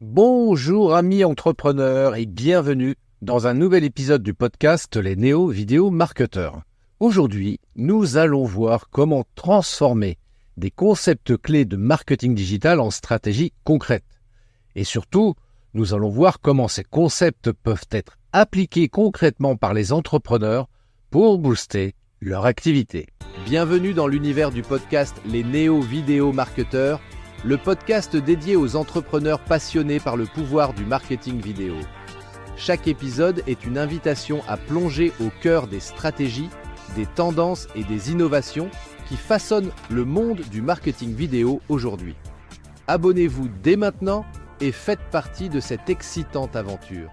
Bonjour amis entrepreneurs et bienvenue dans un nouvel épisode du podcast Les Néo-Vidéo Marketeurs. Aujourd'hui, nous allons voir comment transformer des concepts clés de marketing digital en stratégie concrète. Et surtout, nous allons voir comment ces concepts peuvent être appliqués concrètement par les entrepreneurs pour booster leur activité. Bienvenue dans l'univers du podcast Les Néo-Vidéo Marketeurs, le podcast dédié aux entrepreneurs passionnés par le pouvoir du marketing vidéo. Chaque épisode est une invitation à plonger au cœur des stratégies, des tendances et des innovations qui façonnent le monde du marketing vidéo aujourd'hui. Abonnez-vous dès maintenant et faites partie de cette excitante aventure.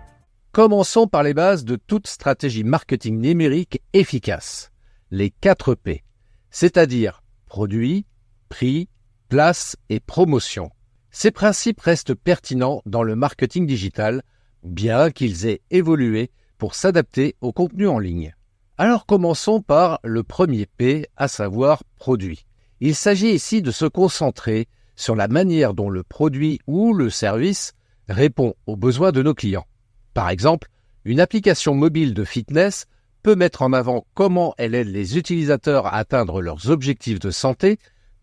Commençons par les bases de toute stratégie marketing numérique efficace, les 4 P, c'est-à-dire produit, prix, place et promotion. Ces principes restent pertinents dans le marketing digital, bien qu'ils aient évolué pour s'adapter au contenu en ligne. Alors commençons par le premier P, à savoir produit. Il s'agit ici de se concentrer sur la manière dont le produit ou le service répond aux besoins de nos clients. Par exemple, une application mobile de fitness peut mettre en avant comment elle aide les utilisateurs à atteindre leurs objectifs de santé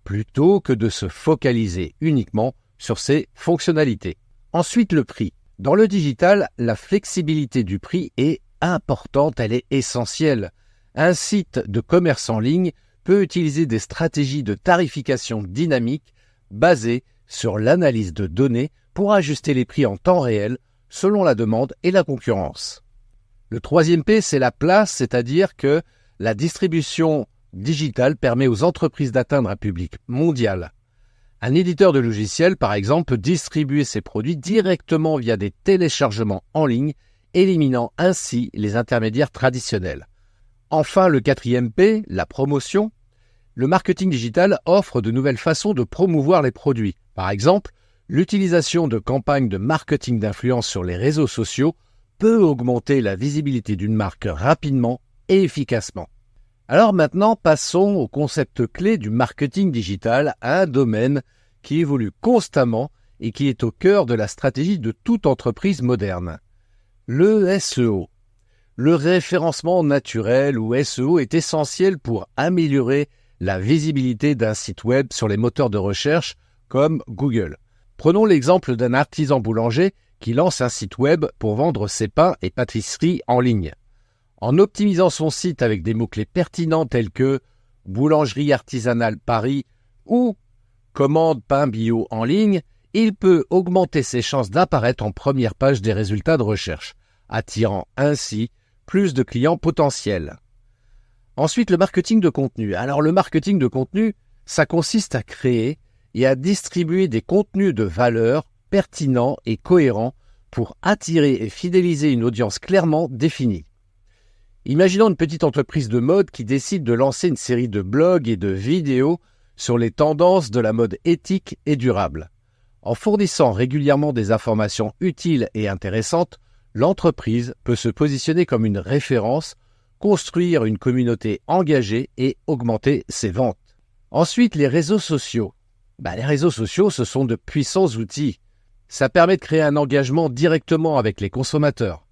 plutôt que de se focaliser uniquement sur ses fonctionnalités. Ensuite, le prix. Dans le digital, la flexibilité du prix est importante, elle est essentielle. Un site de commerce en ligne peut utiliser des stratégies de tarification dynamique basées sur l'analyse de données pour ajuster les prix en temps réel selon la demande et la concurrence. Le troisième P, c'est la place, c'est-à-dire que la distribution digitale permet aux entreprises d'atteindre un public mondial. Un éditeur de logiciels, par exemple, peut distribuer ses produits directement via des téléchargements en ligne, éliminant ainsi les intermédiaires traditionnels. Enfin, le quatrième P, la promotion. Le marketing digital offre de nouvelles façons de promouvoir les produits. Par exemple, l'utilisation de campagnes de marketing d'influence sur les réseaux sociaux peut augmenter la visibilité d'une marque rapidement et efficacement. Alors maintenant, passons au concept clé du marketing digital, un domaine qui évolue constamment et qui est au cœur de la stratégie de toute entreprise moderne. Le SEO. Le référencement naturel ou SEO est essentiel pour améliorer la visibilité d'un site web sur les moteurs de recherche comme Google. Prenons l'exemple d'un artisan boulanger qui lance un site web pour vendre ses pains et pâtisseries en ligne. En optimisant son site avec des mots-clés pertinents tels que « boulangerie artisanale Paris » ou « commande pain bio en ligne », il peut augmenter ses chances d'apparaître en première page des résultats de recherche, attirant ainsi plus de clients potentiels. Ensuite, le marketing de contenu. Alors le marketing de contenu, ça consiste à créer et à distribuer des contenus de valeur pertinents et cohérents pour attirer et fidéliser une audience clairement définie. Imaginons une petite entreprise de mode qui décide de lancer une série de blogs et de vidéos sur les tendances de la mode éthique et durable. En fournissant régulièrement des informations utiles et intéressantes, l'entreprise peut se positionner comme une référence, construire une communauté engagée et augmenter ses ventes. Ensuite, les réseaux sociaux. Les réseaux sociaux, ce sont de puissants outils. Ça permet de créer un engagement directement avec les consommateurs.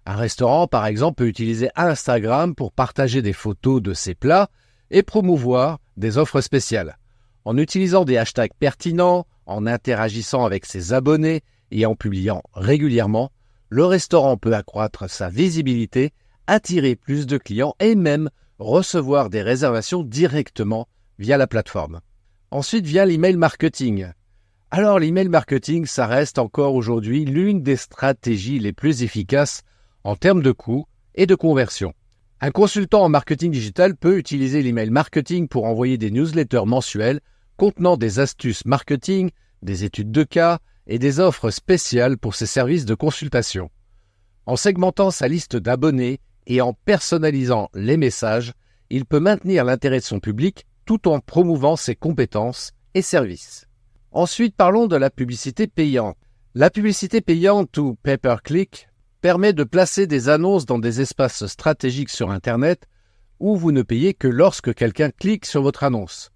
Un restaurant, par exemple, peut utiliser Instagram pour partager des photos de ses plats et promouvoir des offres spéciales. En utilisant des hashtags pertinents, en interagissant avec ses abonnés et en publiant régulièrement, le restaurant peut accroître sa visibilité, attirer plus de clients et même recevoir des réservations directement via la plateforme. Ensuite vient l'email marketing. Alors l'email marketing, ça reste encore aujourd'hui l'une des stratégies les plus efficaces en termes de coûts et de conversion. Un consultant en marketing digital peut utiliser l'email marketing pour envoyer des newsletters mensuels contenant des astuces marketing, des études de cas et des offres spéciales pour ses services de consultation. En segmentant sa liste d'abonnés et en personnalisant les messages, il peut maintenir l'intérêt de son public tout en promouvant ses compétences et services. Ensuite, parlons de la publicité payante. La publicité payante ou pay-per-click permet de placer des annonces dans des espaces stratégiques sur Internet où vous ne payez que lorsque quelqu'un clique sur votre annonce.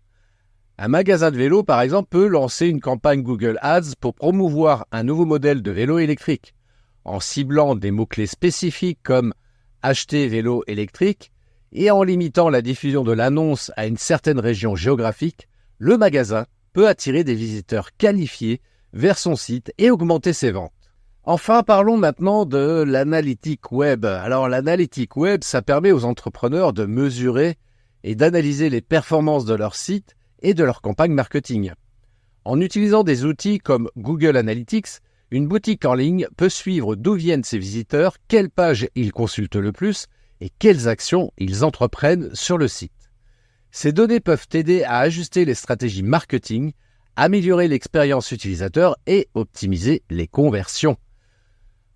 Un magasin de vélo, par exemple, peut lancer une campagne Google Ads pour promouvoir un nouveau modèle de vélo électrique. En ciblant des mots-clés spécifiques comme « acheter vélo électrique » et en limitant la diffusion de l'annonce à une certaine région géographique, le magasin peut attirer des visiteurs qualifiés vers son site et augmenter ses ventes. Enfin, parlons maintenant de l'analytique web. Alors, l'analytique web, ça permet aux entrepreneurs de mesurer et d'analyser les performances de leur site et de leur campagne marketing. En utilisant des outils comme Google Analytics, une boutique en ligne peut suivre d'où viennent ses visiteurs, quelles pages ils consultent le plus et quelles actions ils entreprennent sur le site. Ces données peuvent aider à ajuster les stratégies marketing, améliorer l'expérience utilisateur et optimiser les conversions.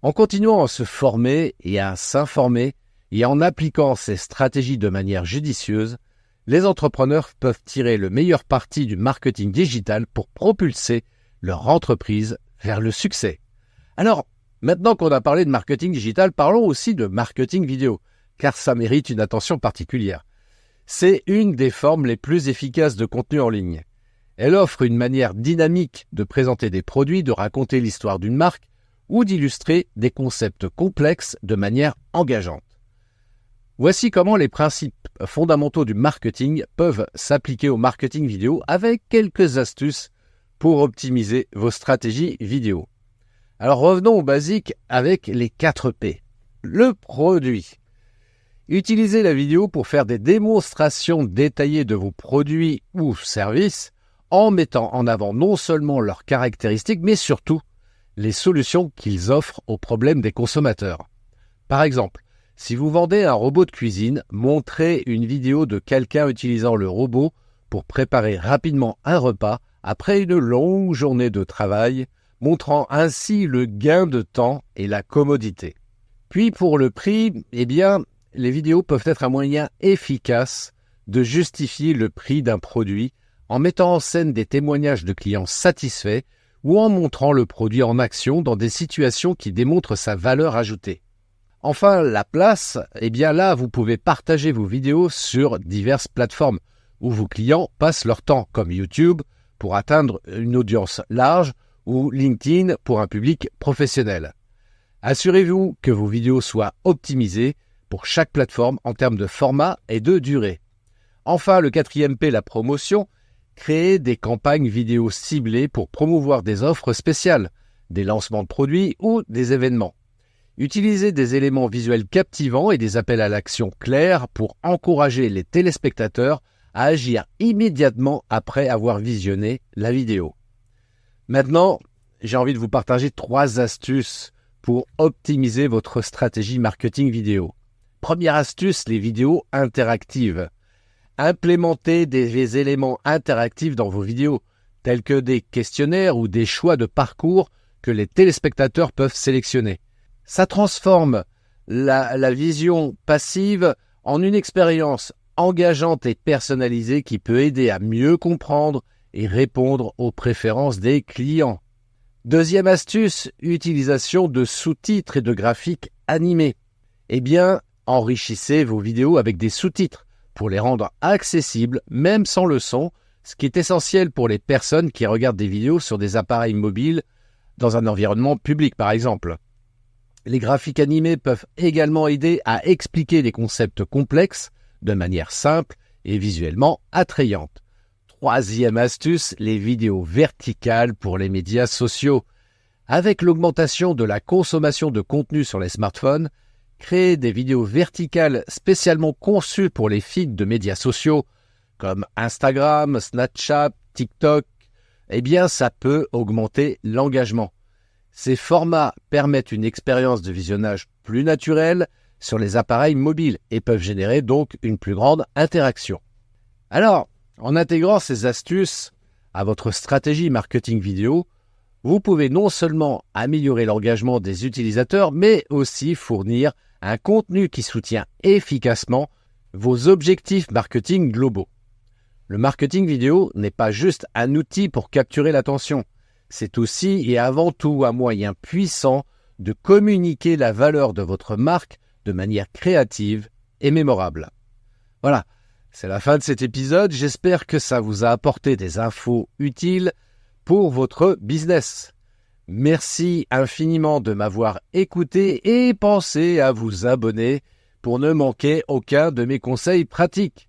En continuant à se former et à s'informer et en appliquant ces stratégies de manière judicieuse, les entrepreneurs peuvent tirer le meilleur parti du marketing digital pour propulser leur entreprise vers le succès. Alors, maintenant qu'on a parlé de marketing digital, parlons aussi de marketing vidéo, car ça mérite une attention particulière. C'est une des formes les plus efficaces de contenu en ligne. Elle offre une manière dynamique de présenter des produits, de raconter l'histoire d'une marque ou d'illustrer des concepts complexes de manière engageante. Voici comment les principes fondamentaux du marketing peuvent s'appliquer au marketing vidéo avec quelques astuces pour optimiser vos stratégies vidéo. Alors revenons au basique avec les 4 P. Le produit. Utilisez la vidéo pour faire des démonstrations détaillées de vos produits ou services en mettant en avant non seulement leurs caractéristiques, mais surtout les solutions qu'ils offrent aux problèmes des consommateurs. Par exemple, si vous vendez un robot de cuisine, montrez une vidéo de quelqu'un utilisant le robot pour préparer rapidement un repas après une longue journée de travail, montrant ainsi le gain de temps et la commodité. Puis pour le prix, les vidéos peuvent être un moyen efficace de justifier le prix d'un produit en mettant en scène des témoignages de clients satisfaits ou en montrant le produit en action dans des situations qui démontrent sa valeur ajoutée. Enfin, la place, là, vous pouvez partager vos vidéos sur diverses plateformes où vos clients passent leur temps, comme YouTube pour atteindre une audience large ou LinkedIn pour un public professionnel. Assurez-vous que vos vidéos soient optimisées pour chaque plateforme en termes de format et de durée. Enfin, le 4e P, la promotion, créez des campagnes vidéo ciblées pour promouvoir des offres spéciales, des lancements de produits ou des événements. Utilisez des éléments visuels captivants et des appels à l'action clairs pour encourager les téléspectateurs à agir immédiatement après avoir visionné la vidéo. Maintenant, j'ai envie de vous partager 3 astuces pour optimiser votre stratégie marketing vidéo. Première astuce, les vidéos interactives. Implémentez des éléments interactifs dans vos vidéos, tels que des questionnaires ou des choix de parcours que les téléspectateurs peuvent sélectionner. Ça transforme la vision passive en une expérience engageante et personnalisée qui peut aider à mieux comprendre et répondre aux préférences des clients. Deuxième astuce, utilisation de sous-titres et de graphiques animés. Enrichissez vos vidéos avec des sous-titres pour les rendre accessibles, même sans le son, ce qui est essentiel pour les personnes qui regardent des vidéos sur des appareils mobiles dans un environnement public, par exemple. Les graphiques animés peuvent également aider à expliquer des concepts complexes de manière simple et visuellement attrayante. 3e astuce, les vidéos verticales pour les médias sociaux. Avec l'augmentation de la consommation de contenu sur les smartphones, créer des vidéos verticales spécialement conçues pour les feeds de médias sociaux comme Instagram, Snapchat, TikTok, ça peut augmenter l'engagement. Ces formats permettent une expérience de visionnage plus naturelle sur les appareils mobiles et peuvent générer donc une plus grande interaction. Alors, en intégrant ces astuces à votre stratégie marketing vidéo, vous pouvez non seulement améliorer l'engagement des utilisateurs, mais aussi fournir un contenu qui soutient efficacement vos objectifs marketing globaux. Le marketing vidéo n'est pas juste un outil pour capturer l'attention, c'est aussi et avant tout un moyen puissant de communiquer la valeur de votre marque de manière créative et mémorable. Voilà, C'est la fin de cet épisode, j'espère que ça vous a apporté des infos utiles pour votre business. Merci infiniment de m'avoir écouté et pensez à vous abonner pour ne manquer aucun de mes conseils pratiques.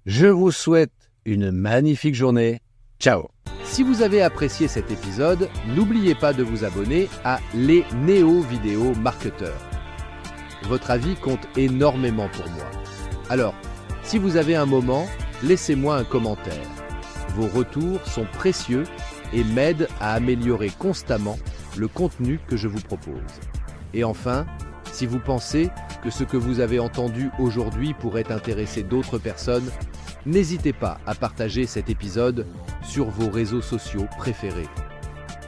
Je vous souhaite une magnifique journée. Ciao! Si vous avez apprécié cet épisode, n'oubliez pas de vous abonner à Les Néo Vidéo Marketeurs. Votre avis compte énormément pour moi. Alors, si vous avez un moment, laissez-moi un commentaire. Vos retours sont précieux et m'aident à améliorer constamment le contenu que je vous propose. Et enfin, si vous pensez que ce que vous avez entendu aujourd'hui pourrait intéresser d'autres personnes, n'hésitez pas à partager cet épisode sur vos réseaux sociaux préférés.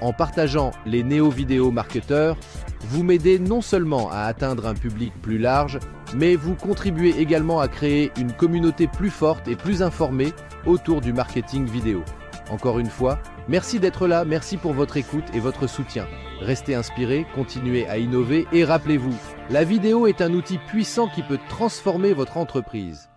En partageant les néo-vidéo marketeurs, vous m'aidez non seulement à atteindre un public plus large, mais vous contribuez également à créer une communauté plus forte et plus informée autour du marketing vidéo. Encore une fois, merci d'être là, merci pour votre écoute et votre soutien. Restez inspirés, continuez à innover et rappelez-vous, la vidéo est un outil puissant qui peut transformer votre entreprise.